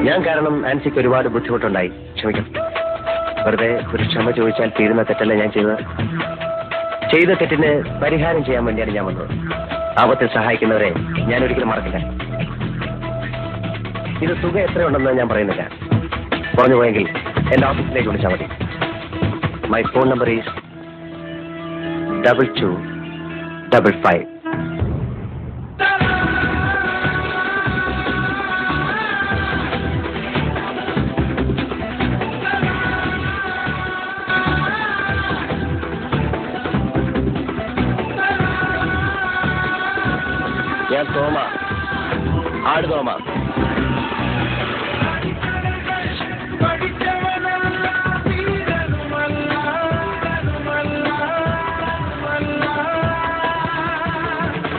ഞാൻ കാരണം ആൻസിക്ക് ഒരുപാട് ബുദ്ധിമുട്ടുണ്ടായി, ക്ഷമിക്കണം. വെറുതെ ഒരു ക്ഷമ ചോദിച്ചാൽ തീരുന്ന തെറ്റല്ല ഞാൻ ചെയ്തത്. ചെയ്ത തെറ്റിന് പരിഹാരം ചെയ്യാൻ വേണ്ടിയാണ് ഞാൻ വന്നത്. ആപത്തിൽ സഹായിക്കുന്നവരെ ഞാൻ ഒരിക്കലും മറക്കില്ല. ഇത് തുക എത്രയുണ്ടെന്ന് ഞാൻ പറയുന്നില്ല. കുറഞ്ഞു പോയെങ്കിൽ എന്റെ ഓഫീസിലേക്ക് വിളിച്ചാൽ മതി. My phone number is 2255. ഞാൻ തോമ, ആട് തോമ.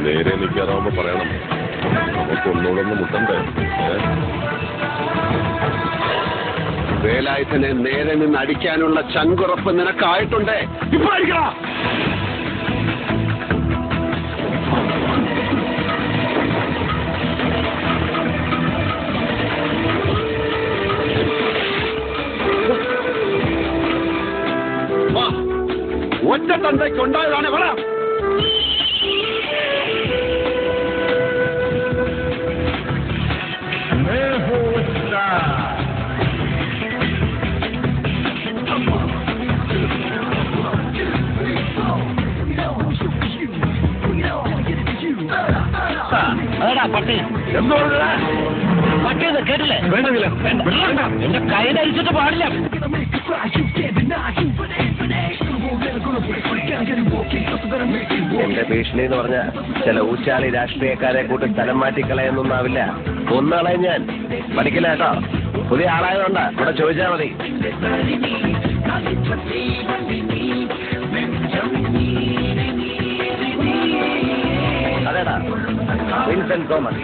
നേരെ നിൽക്കാറാവുമ്പോ പറയണം, നമുക്ക് ഒന്നുകൂടെ മുട്ടണ്ടേ. വേലായുധനെ നേരെ നിന്ന് അടിക്കാനുള്ള ചങ്കുറപ്പ് നിനക്കായിട്ടുണ്ടേ. ഇപ്പൊ അടിക്കടാ. ഒറ്റ തന്തയ്ക്ക് ഉണ്ടായതാണ് പറ. പട്ടി പട്ടിയെന്ന് കേട്ടില്ലേ? എന്റെ കയ്യിലരിച്ചിട്ട് പാടില്ല. എന്റെ ഭീഷണി എന്ന് പറഞ്ഞ ചില ഊച്ചാളി രാഷ്ട്രീയക്കാരെ കൂട്ടി സ്ഥലം മാറ്റിക്കളയെന്നൊന്നാവില്ല. ഒന്നാളെ ഞാൻ പഠിക്കില്ല കേട്ടോ. പുതിയ ആളായതുകൊണ്ടാ, ഇവിടെ ചോദിച്ചാൽ മതി. അതേടാ, വിൻസെന്റ് തോമസ്.